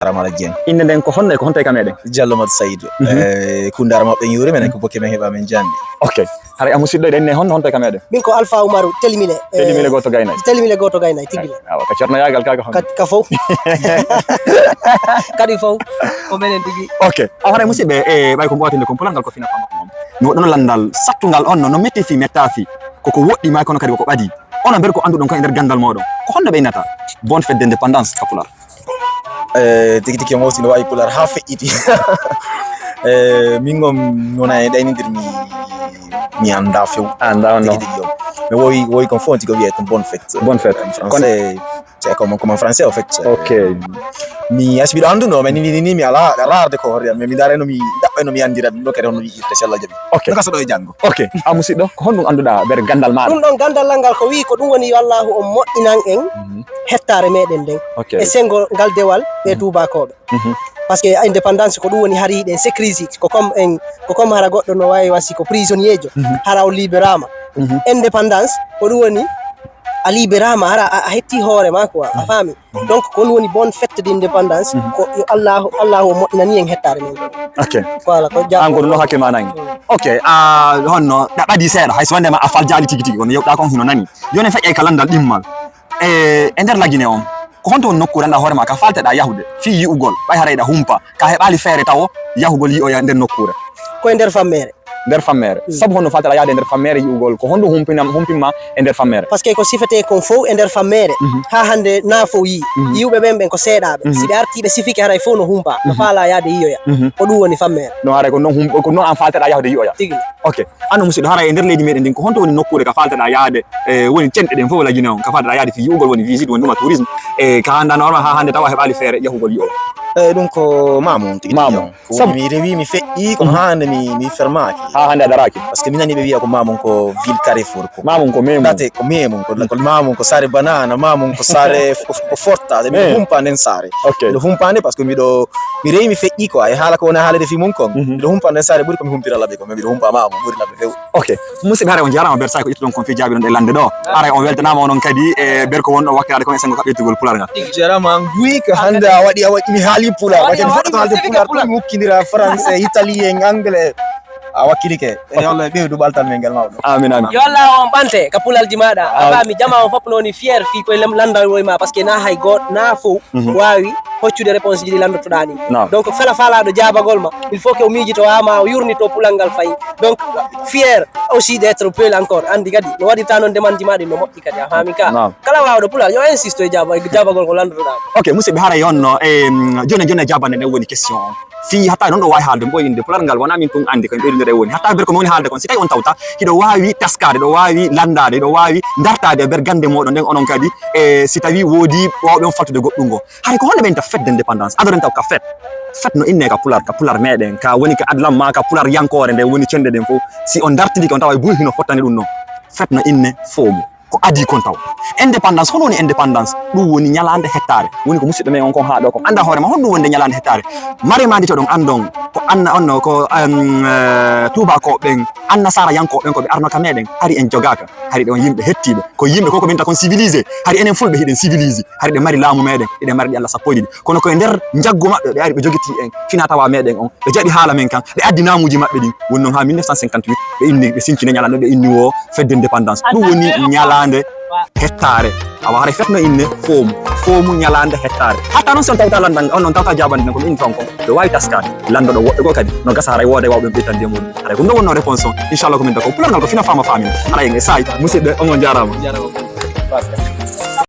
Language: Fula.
Ramala Dieng. Inde nden ko honno e ko honto e kameden? Diallo Mat Saïd. Kundara mabɓe yuri men ko bokke men heɓa men jandi. Ok. Hara amusidɗo e ɗenne honno e kameden? Min ko Alpha Umaru Telimile. Telimile goto gaynay. Telimile goto gaynay tigile. Awa ka cerno yagal kaga honno. Ka fof. Kadi fof o menen tigi. Ok. Hara musidɓe e ɓay ko mbawatinde ko polangal ko fina fama ko mom. No ɗon landal sattungal on no metti fi metta fi koko woɗɗi ma kono kadi ko ɓadi. Onon ber ko anduɗon ko e nder gandal moɗon. Ko honno ɓe innata? Bonne fête d'indépendance ka pular. Tigi tigi mawti no wawi pular ha feƴƴiti. Min gom nona e ɗaynidir mi anda few. Anda on no. Mais woy kon fonti ko wiye bonne fête. Bonne fête. En français, c'est comme en français en fait. Ok. Mi asbiɗo anduno mais ni mi ala rarde ko hore mais mi dareno mi daɓɓeno mi andira ɗum ɗo kadi hono wiirte so Allah jaɓi. Ok. Ɗum kaso ɗo e janggo. Ok. A musidɗo ko honɗum anduɗa nder gandal maɗa? Ɗum ɗon gandal ngal ko wi ko ɗum woni yo Allahu on moƴƴinan en hettare meɗen nden e sengo ngal dewal ɓe tubakoɓe. Parce que indépendance ko ɗum woni hari ɗen sécurité ko comme hara goɗɗo no wawi wasi ko prisonnier jo hara o libérama. Indépendance ko ɗum woni a libérama hara a hetti hoore ma quoi a faami. Donc ko ɗum woni bonne fête d'indépendance ko yo Allahu o moƴƴinani en hettare men. Ok. Voilà ko Ango no hakke ma nangi. Ok. Honno ɗaɓɓadi seeɗa hayso wondema a fal jaali tigi tigi on yewɗa kon hino nani. Joni feƴƴay ka landal ɗimmal. E nder lagine on ko honto nokkure anda hoore ma ka falteɗa yahude fi yi'ugol ɓay harayɗa humpa ka heɓali feere tawo yahugol yi'oya nder nokkure koye nder fammere. Nder fammere sabu honno falteɗa yaade nder fammere yi'ugol ko honno humpinma e nder fammere par ce que ko sifete kon fof e nder fammere ha hande na fo yiwɓe ɓen ko seeɗaɓe si ɓe arti ɓe sifike haray fof no humpa no faala yaade yi'oya ko ɗum woni fammere no haray ko non an falteɗa yahude yi'oya tigi. Ok anno musidɗo haray e nder leydi meɗen ndin ko honto woni nokkure ka falteɗa yaade woni cenɗe ɗen fof lagine on ka falteɗa yaade fi yi'ugol woni visite woni ɗuma tourisme e ka andano horma ha hande tawa heɓali feere yahugol yi'oya. Ɗum ko mamum tigi mamum mi rewi mi feƴƴi kono ha hande mi fermaki ha hande a daraki par ce que mi nani ɓe wiya ko mamum ko ville Carrefour ko mamum ko memum date ko memum ko mamum ko sare banana mamum ko sare ko forta de mi humpa nden sare miɗo humpande par ce que mi rewi mi feƴƴi ko e haala ko wona haalede fi mum kon miɗo humpa nden sare ɓuuri komi humpira laɓe ko mais miɗo humpa mamum ɓuuri laɓe few. Ok musidɓe haray on jarama Bersay ko ƴettuɗon kon fi jaabi ɗon e lande ɗo haray on weltanama onon kadi e ber ko wonɗo wakkilade kon e sengo kaɓɓettugol pular ngal jarama guy ko hande a waɗi mi haali pular waken foɗɗo ko haalde pular ɗum mi hukkidira français italien anglais a wakkilike e Allah ɓeydu ɓaltal men ngel mawɗo. Amin amin. Yo Allah on ɓante ka pulalji maɗa a faami jama on fof noni fier fi koye landal woy ma par ce que na hay goto na fof wawi hoccude réponse ji ɗi landotoɗa ni donc fela falaɗo jabagol ma il faut que o miijito wama o yurnito pulal ngal fayi donc fier aussi d' être peul encore andi kadi no waɗirta noon demande maɗi no moƴƴi kadi a faami ka kala wawɗo pulal yo insiste e jabagol ko landotoɗa. Ok musidɓe haray onno joni jabande nde woni question on fi hatta non ɗo wawi haalde ɓoyinde pular ngal wona min tun andi koye ɓeydodire woni hatta ber ko woni haalde kon si tawi on tawta hiɗo wawi taskade ɗo wawi landade ɗo wawi dartade ber gande moɗon nden onon kadi e si tawi woodi wawɓe on faltude goɗɗungo hay ko honde ɓenta fête d'indépendance adoren taw ka fête no inne ka pular meɗen ka woni ka adlam ma ka pular yankore nde woni cende ɗen fof si on dartidiki on tawa ɓuuri hino fottani ɗum noon fête no inne foomu ko adi kon taw indépendance hono woni indépendance ɗum woni ñalande hettare woni ko musidɗo men on kon haɗo kon anda hoorema honɗum wonde ñalande hettare maremadi to ɗon andon ko anna onno ko tubakoɓe ɓen anna sara yankoɓe ɓen koɓe arnoka meɗen hari en jogaka hari ɗon yimɓe hettiɓe ko yimɓe koko minta kon civilisé hari enen fulɓe hiɗen civilisé hari ɗe mari laamu meɗen eɗen mari ɗi Allah sappoji ɗi kono koye nder jaggu maɓɓe ɓe ari ɓe jogiti en fina tawa meɗen on ɓe jaɓi haala men kan ɓe addi namuji maɓɓe ɗin woni noon ha 1958 ɓe inni ɓe sincine ñalande ɓe inni wo fête d'indépendance ɗum woni ñalande hettare awa haray fetno inne foomu ñalande hettare hatta noon si on tawta landal on tawta jabande ɗen komi inni ton kon ɓe wawi taskade landoɗo woɓɓe goo kadi no gasa haray wooda e wawɓe ɓeytande muɗum haray ko ɗum wonno réponse on inchallah komin da ko pularngal ko fina fama famina haray en e sayi musidɓe on jarama